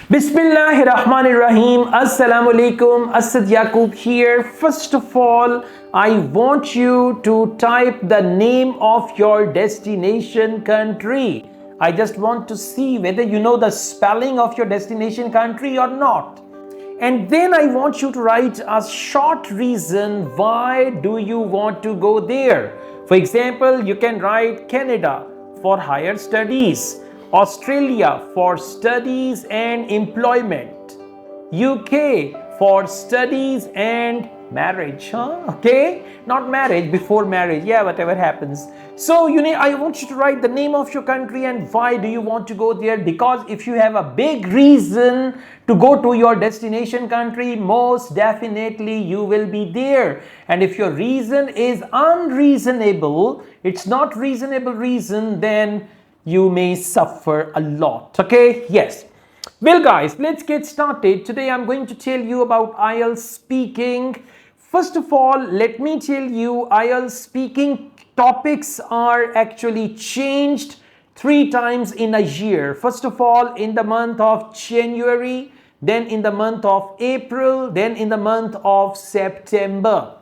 Bismillahirrahmanirrahim. Assalamu alaikum. Asad Yaqub here. First of all, I want you to type the name of your destination country. I just want to see whether you know the spelling of your destination country or not. And then I want you to write a short reason why do you want to go there. For example, you can write Canada for higher studies, Australia for studies and employment, UK for studies and marriage, okay, not marriage, before marriage, yeah, whatever happens. So I want you to write the name of your country and why do you want to go there, because if you have a big reason to go to your destination country, most definitely you will be there. And if your reason is unreasonable, it's not reasonable reason, then you may suffer a lot. Okay, yes. Well guys, let's get started. Today I'm going to tell you about IELTS speaking. First of all, let me tell you, IELTS speaking topics are actually changed 3 times in a year. First of all, in the month of January, then in the month of April, then in the month of September.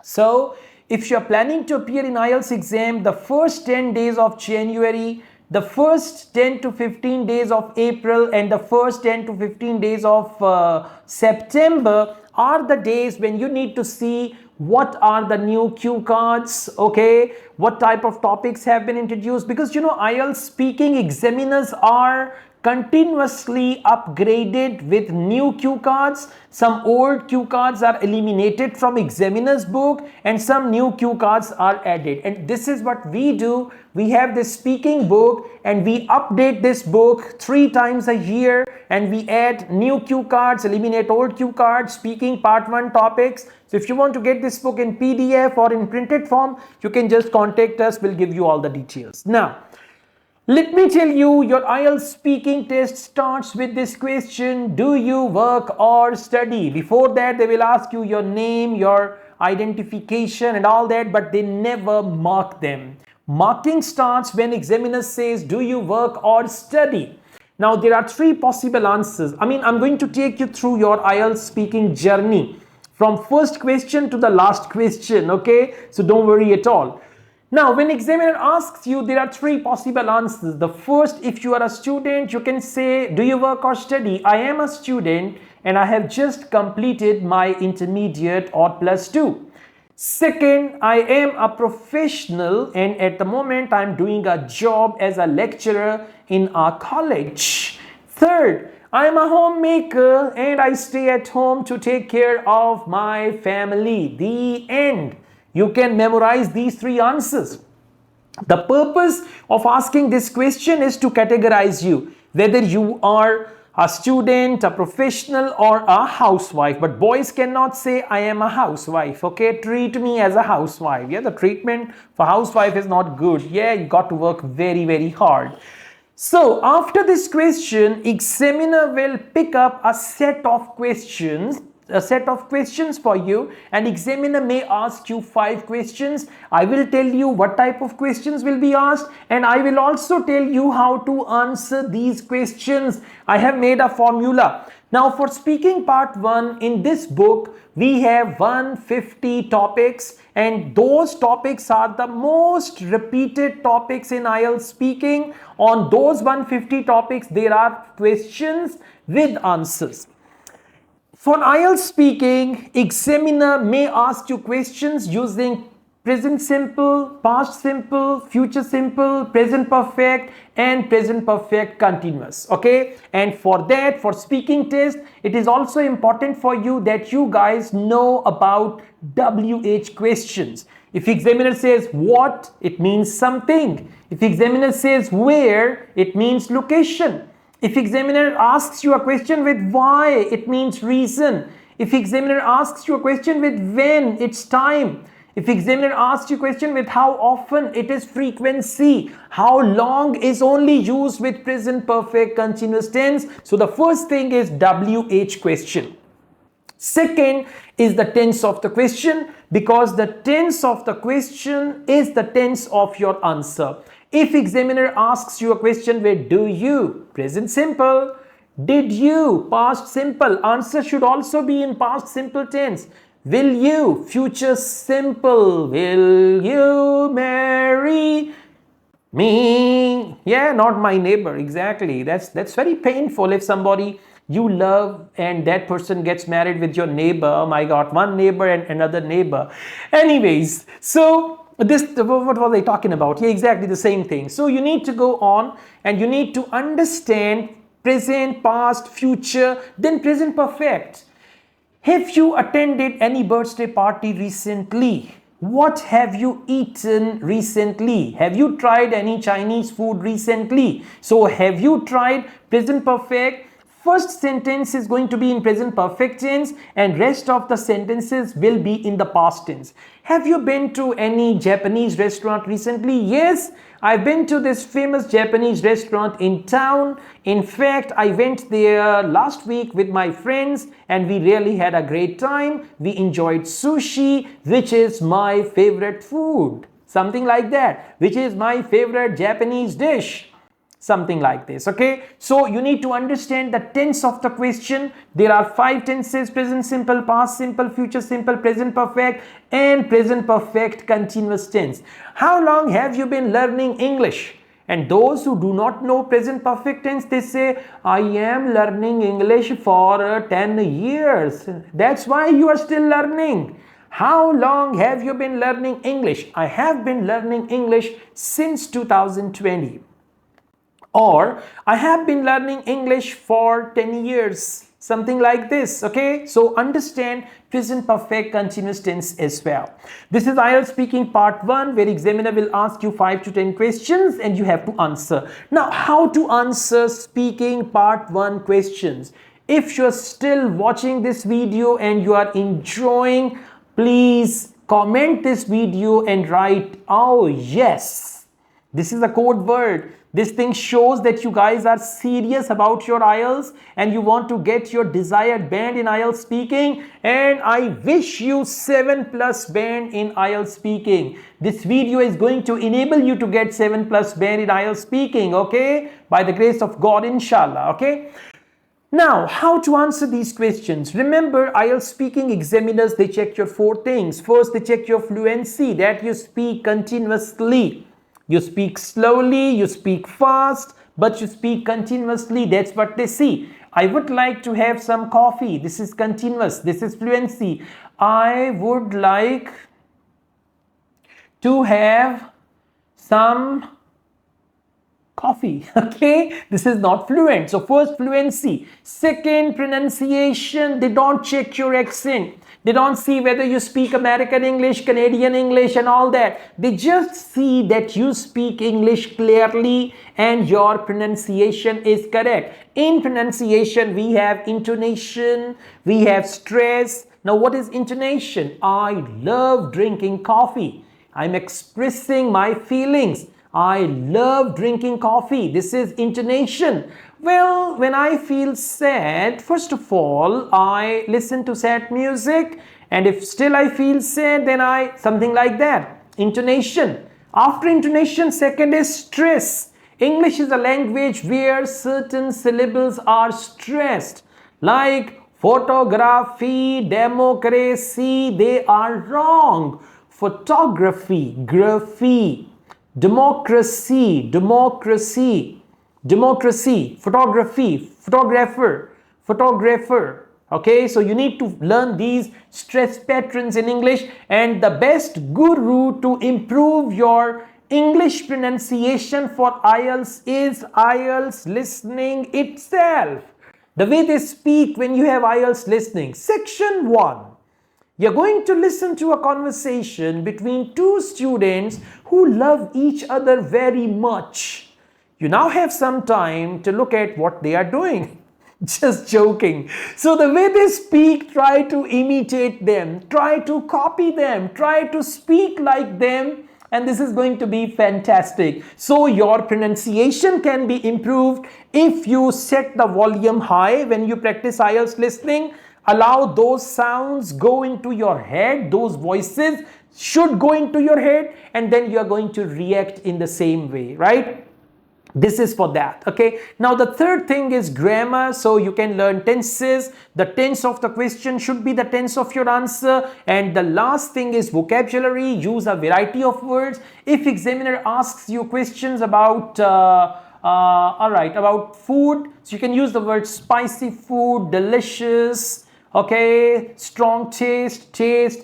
So if you're planning to appear in IELTS exam, the first 10 days of January, the first 10 to 15 days of April and the first 10 to 15 days of September are the days when you need to see what are the new cue cards, okay, what type of topics have been introduced, because IELTS speaking examiners are continuously upgraded with new cue cards. Some old cue cards are eliminated from examiner's book and some new cue cards are added, and this is what we do. We have this speaking book and we update this book 3 times a year and we add new cue cards, eliminate old cue cards, speaking part 1 topics. So if you want to get this book in PDF or in printed form, you can just contact us, we'll give you all the details. Now let me tell you, your IELTS speaking test starts with this question: do you work or study? Before that, they will ask you your name, your identification and all that, but they never mark them. Marking starts when examiner says, do you work or study? Now, there are 3 possible answers. I'm going to take you through your IELTS speaking journey from first question to the last question, okay? So don't worry at all. Now, when examiner asks you, there are 3 possible answers. The first, if you are a student, you can say, do you work or study? I am a student and I have just completed my intermediate or +2. Second, I am a professional and at the moment I'm doing a job as a lecturer in a college. Third, I am a homemaker and I stay at home to take care of my family. The end. You can memorize these 3 answers. The purpose of asking this question is to categorize you, whether you are a student, a professional or a housewife. But boys cannot say I am a housewife, okay? Treat me as a housewife. Yeah, the treatment for housewife is not good. Yeah, you got to work very, very hard. So after this question, examiner will pick up a set of questions for you, and examiner may ask you 5 questions. I will tell you what type of questions will be asked and I will also tell you how to answer these questions. I have made a formula. Now for speaking part 1 in this book, we have 150 topics and those topics are the most repeated topics in IELTS speaking. On those 150 topics, there are questions with answers. For IELTS speaking, examiner may ask you questions using present simple, past simple, future simple, present perfect and present perfect continuous, okay? And for that, for speaking test, it is also important for you that you guys know about WH questions. If examiner says what, it means something. If examiner says where, it means location. If examiner asks you a question with why, it means reason. If examiner asks you a question with when, it's time. If examiner asks you a question with how often, it is frequency. How long is only used with present perfect continuous tense. So the first thing is WH question. Second is the tense of the question, because the tense of the question is the tense of your answer. If examiner asks you a question with do you, present simple, Did you? Past simple. Answer should also be in past simple tense. Will you? Future simple. Will you marry me? Yeah, not my neighbor. Exactly. That's very painful if somebody you love and that person gets married with your neighbor. Oh my God, one neighbor and another neighbor. Anyways, so this, what was I talking about? Yeah, exactly the same thing. So you need to go on and you need to understand present, past, future, then present perfect. Have you attended any birthday party recently? What have you eaten recently? Have you tried any Chinese food recently? So have you tried present perfect? First sentence is going to be in present perfect tense and rest of the sentences will be in the past tense. Have you been to any Japanese restaurant recently? Yes, I've been to this famous Japanese restaurant in town. In fact, I went there last week with my friends and we really had a great time. We enjoyed sushi, which is my favorite food. Something like that, which is my favorite Japanese dish. Something like this, okay? So you need to understand the tense of the question. There are 5 tenses: present simple, past simple, future simple, present perfect, and present perfect continuous tense. How long have you been learning English? And those who do not know present perfect tense, they say, I am learning English for 10 years. That's why you are still learning. How long have you been learning English? I have been learning English since 2020. Or I have been learning English for 10 years, something like this, okay? So understand present perfect continuous tense as well. This is IELTS speaking part 1 where examiner will ask you 5 to 10 questions and you have to answer. Now, how to answer speaking part 1 questions? If you are still watching this video and you are enjoying, please comment this video and write, oh yes. This is a code word. This thing shows that you guys are serious about your IELTS and you want to get your desired band in IELTS speaking, and I wish you 7+ band in IELTS speaking. This video is going to enable you to get 7+ band in IELTS speaking, okay? By the grace of God, inshallah, okay? Now, how to answer these questions? Remember, IELTS speaking examiners, they check your 4 things. First, they check your fluency, that you speak continuously. You speak slowly, you speak fast, but you speak continuously. That's what they see. I would like to have some coffee. This is continuous. This is fluency. I would like to have some coffee. Okay, this is not fluent. So first, fluency. Second, pronunciation. They don't check your accent. They don't see whether you speak American English, Canadian English and all that. They just see that you speak English clearly and your pronunciation is correct. In pronunciation, we have intonation, we have stress. Now, what is intonation? I love drinking coffee. I'm expressing my feelings. I love drinking coffee. This is intonation. Well, when I feel sad, first of all, I listen to sad music, and if still I feel sad, then something like that. Intonation. After intonation, second is stress. English is a language where certain syllables are stressed, like photography, democracy, they are wrong. Photography, graphy. Democracy, photography, photographer. Okay, so you need to learn these stress patterns in English, and the best guru to improve your English pronunciation for IELTS is IELTS listening itself. The way they speak when you have IELTS listening. Section 1. You're going to listen to a conversation between 2 students who love each other very much. You now have some time to look at what they are doing. Just joking. So the way they speak, try to imitate them, try to copy them, try to speak like them, and this is going to be fantastic. So your pronunciation can be improved if you set the volume high when you practice IELTS listening. Allow those sounds go into your head, those voices should go into your head, and then you are going to react in the same way, right? This is for that. Okay, now the third thing is grammar. So you can learn tenses. The tense of the question should be the tense of your answer. And the last thing is vocabulary. Use a variety of words. If examiner asks you questions about all right, about food, so you can use the word spicy food, delicious, okay, strong taste,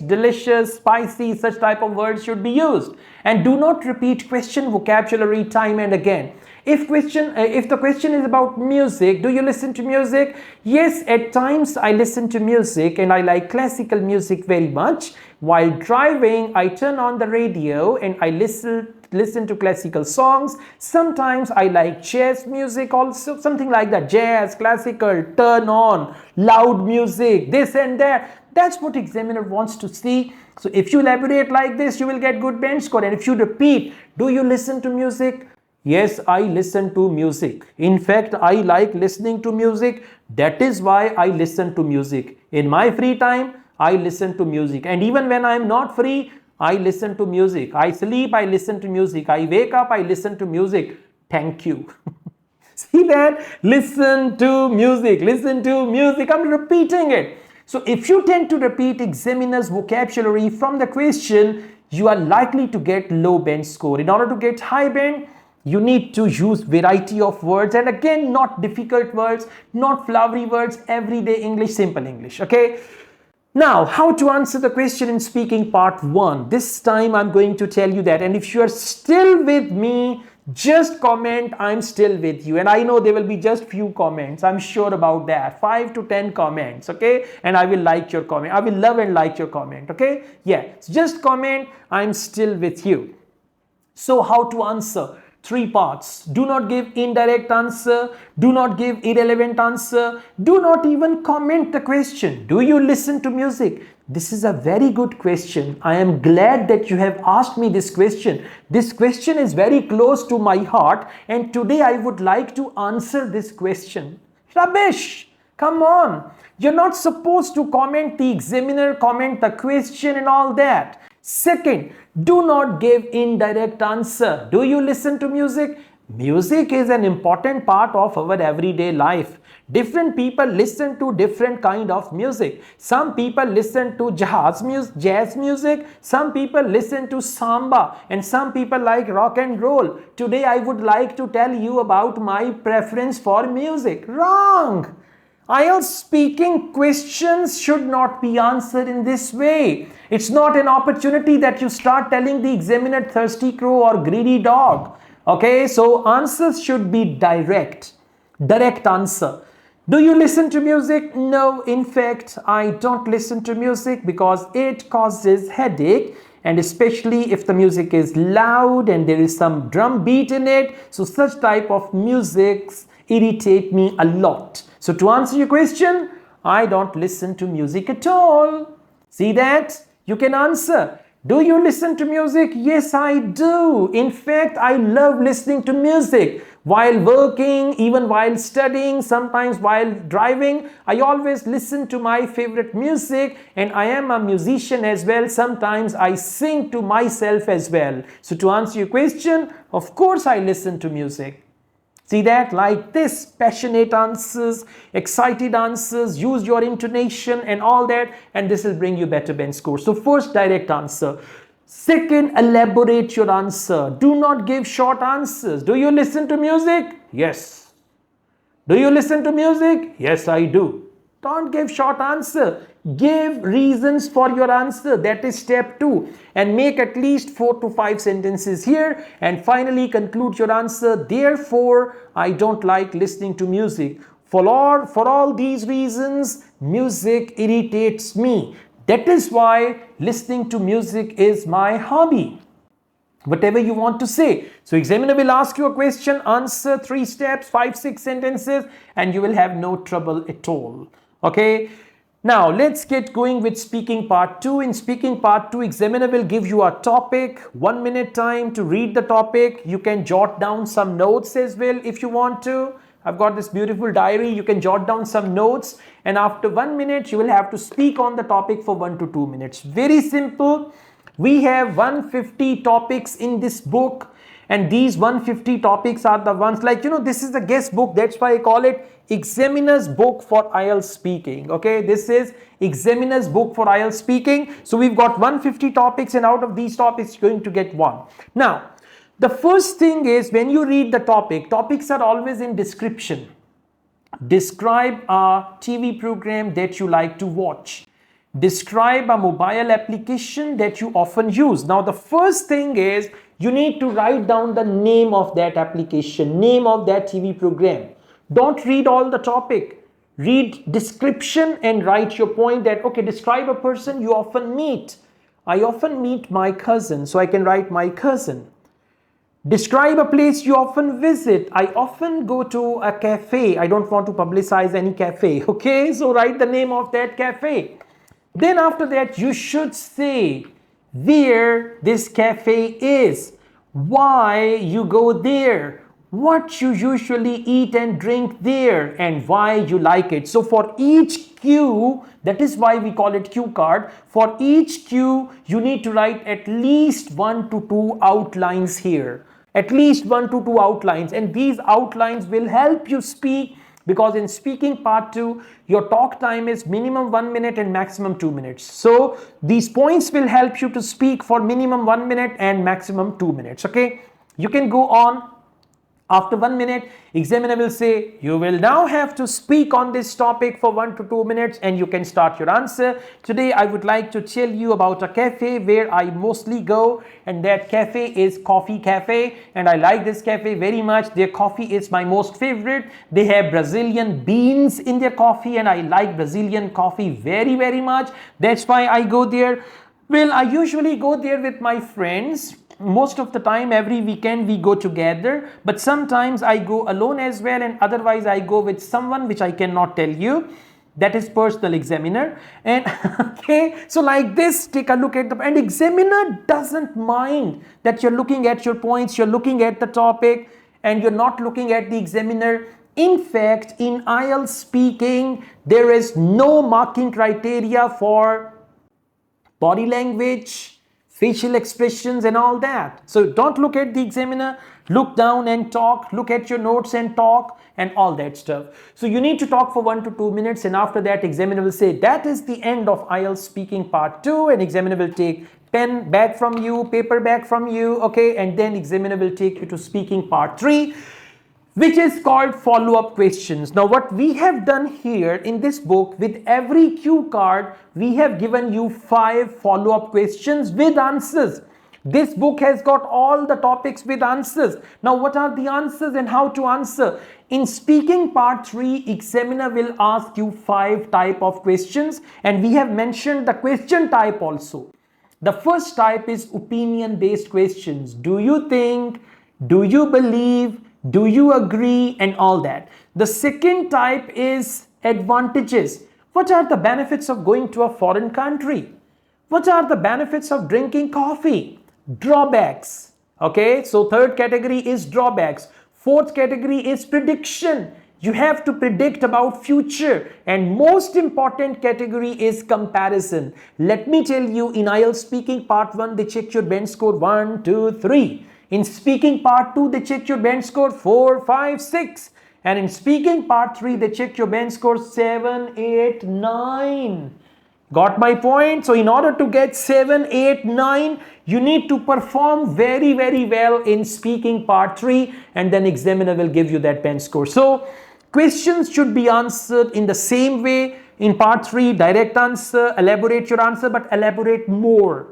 delicious, spicy, such type of words should be used. And do not repeat question vocabulary time and again. If the question is about music, do you listen to music? Yes, at times I listen to music, and I like classical music very much. While driving, I turn on the radio and I listen to classical songs. Sometimes I like jazz music also, something like that, jazz, classical, turn on, loud music, this and that. That's what examiner wants to see. So if you elaborate like this, you will get good bench score. And if you repeat, do you listen to music? Yes, I listen to music. In fact, I like listening to music. That is why I listen to music. In my free time, I listen to music. And even when I am not free, I listen to music. I sleep, I listen to music. I wake up, I listen to music. Thank you. See that? Listen to music. Listen to music. I'm repeating it. So if you tend to repeat examiner's vocabulary from the question, you are likely to get low bench score. In order to get high bench, you need to use variety of words, and again, not difficult words, not flowery words, everyday English, simple English, okay? Now, how to answer the question in speaking part 1. This time I'm going to tell you that, and if you are still with me, just comment, I'm still with you. And I know there will be just few comments, I'm sure about that, 5 to 10 comments, okay? And I will like your comment, I will love and like your comment, okay? Yeah, so just comment, I'm still with you. So how to answer? 3 parts. Do not give indirect answer. Do not give irrelevant answer. Do not even comment the question. Do you listen to music? This is a very good question. I am glad that you have asked me this question. This question is very close to my heart, and today I would like to answer this question. Rubbish! Come on! You're not supposed to comment the examiner, comment the question and all that. Second, do not give indirect answer. Do you listen to music? Music is an important part of our everyday life. Different people listen to different kind of music. Some people listen to jazz music. Some people listen to samba, and some people like rock and roll. Today I would like to tell you about my preference for music. Wrong! IELTS speaking questions should not be answered in this way. It's not an opportunity that you start telling the examiner thirsty crow or greedy dog. Okay, so answers should be direct answer. Do you listen to music? No, in fact, I don't listen to music because it causes headache, and especially if the music is loud and there is some drum beat in it. So such type of musics irritate me a lot. So to answer your question, I don't listen to music at all. See that? You can answer. Do you listen to music? Yes, I do. In fact, I love listening to music. While working, even while studying, sometimes while driving, I always listen to my favorite music, and I am a musician as well. Sometimes I sing to myself as well. So to answer your question, of course I listen to music. See that? Like this, passionate answers, excited answers, use your intonation and all that, and this will bring you better bench score. So first, direct answer. Second, elaborate your answer. Do not give short answers. Do you listen to music? Yes. Do you listen to music? Yes, I do. Don't give short answer. Give reasons for your answer. That is step 2. And make at least 4 to 5 sentences here. And finally conclude your answer. Therefore, I don't like listening to music. For all these reasons, music irritates me. That is why listening to music is my hobby. Whatever you want to say. So examiner will ask you a question, answer 3 steps, 5, 6 sentences, and you will have no trouble at all. Okay. Now let's get going with speaking part 2. In speaking part 2, examiner will give you a topic, 1 minute time to read the topic. You can jot down some notes as well if you want to. I've got this beautiful diary. You can jot down some notes, and after 1 minute you will have to speak on the topic for 1 to 2 minutes. Very simple. We have 150 topics in this book, And these 150 topics are the ones, like, this is the guest book. That's why I call it examiner's book for IELTS speaking. Okay, this is examiner's book for IELTS speaking. So we've got 150 topics, and out of these topics you're going to get one. Now, the first thing is, when you read the topics are always in description. Describe a TV program that you like to watch. Describe a mobile application that you often use. Now, the first thing is, you need to write down the name of that application, name of that TV program. Don't read all the topic. Read description and write your point that, okay, describe a person you often meet. I often meet my cousin, so I can write my cousin. Describe a place you often visit. I often go to a cafe. I don't want to publicize any cafe. Okay, so write the name of that cafe. Then after that, you should say where this cafe is, why you go there, what you usually eat and drink there, and why you like it. So for each cue, that is why we call it cue card. For each cue, you need to write at least 1 to 2 outlines here. At least 1 to 2 outlines, and these outlines will help you speak, because in speaking part 2, your talk time is minimum 1 minute and maximum 2 minutes. So these points will help you to speak for minimum 1 minute and maximum 2 minutes. Okay, you can go on. After 1 minute, examiner will say, you will now have to speak on this topic for 1 to 2 minutes, and you can start your answer. Today, I would like to tell you about a cafe where I mostly go, and that cafe is Coffee Cafe, and I like this cafe very much. Their coffee is my most favorite. They have Brazilian beans in their coffee, and I like Brazilian coffee very, very much. That's why I go there. Well, I usually go there with my friends. Most of the time, every weekend we go together, but sometimes I go alone as well, and otherwise I go with someone which I cannot tell you. That is personal examiner. And okay, so like this, take a look at and examiner doesn't mind that you're looking at your points, you're looking at the topic, and you're not looking at the examiner. In fact, in IELTS speaking, there is no marking criteria for body language, facial expressions and all that. So don't look at the examiner, look down and talk, look at your notes and talk and all that stuff. So you need to talk for 1 to 2 minutes, and after that examiner will say that is the end of IELTS speaking part 2, and examiner will take pen back from you, paper back from you, okay, and then examiner will take you to speaking part 3, which is called follow-up questions. Now, what we have done here in this book, with every cue card, we have given you 5 follow-up questions with answers. This book has got all the topics with answers. Now, what are the answers and how to answer? In speaking part 3, examiner will ask you 5 type of questions, and we have mentioned the question type also. The first type is opinion-based questions. Do you think? Do you believe? Do you agree? And all that. The second type is advantages. What are the benefits of going to a foreign country? What are the benefits of drinking coffee? Drawbacks. Okay, so third category is drawbacks. Fourth category is prediction. You have to predict about future. And most important category is comparison. Let me tell you, in IELTS speaking part 1, they check your band score 1, 2, 3. In speaking part 2, they check your band score 4, 5, 6. And in speaking part 3, they check your band score 7, 8, 9. Got my point? So in order to get 7, 8, 9, you need to perform very, very well in speaking part 3, and then examiner will give you that band score. So questions should be answered in the same way. In part 3, direct answer, elaborate your answer, but elaborate more.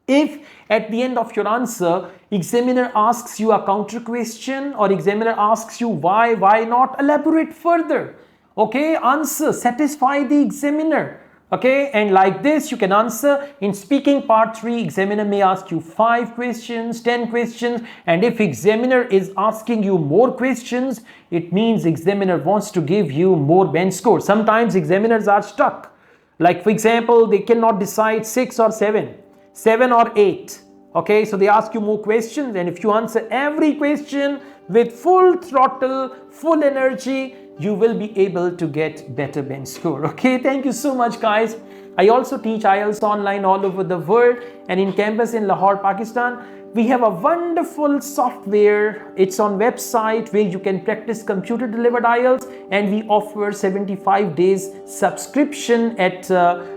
If at the end of your answer, examiner asks you a counter question, or examiner asks you why not, elaborate further. Okay, answer, satisfy the examiner. Okay, and like this you can answer. In speaking part 3, examiner may ask you 5 questions, 10 questions, and if examiner is asking you more questions, it means examiner wants to give you more band score. Sometimes examiners are stuck. Like for example, they cannot decide 6 or 7. 7 or 8. Okay, so they ask you more questions, and if you answer every question with full throttle, full energy, you will be able to get better band score. Okay, thank you so much, guys. I also teach IELTS online all over the world and in campus in Lahore, Pakistan. We have a wonderful software. It's on website where you can practice computer delivered IELTS, and we offer 75 days subscription at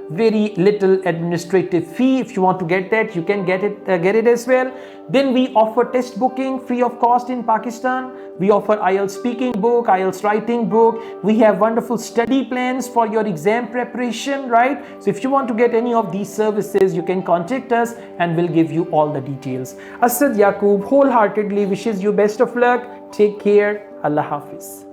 very little administrative fee. If you want to get that, you can get it as well. Then we offer test booking free of cost in Pakistan. We offer IELTS speaking book, IELTS writing book. We have wonderful study plans for your exam preparation, right? So if you want to get any of these services, you can contact us and we'll give you all the details. Asad Yaqub wholeheartedly wishes you best of luck. Take care. Allah Hafiz.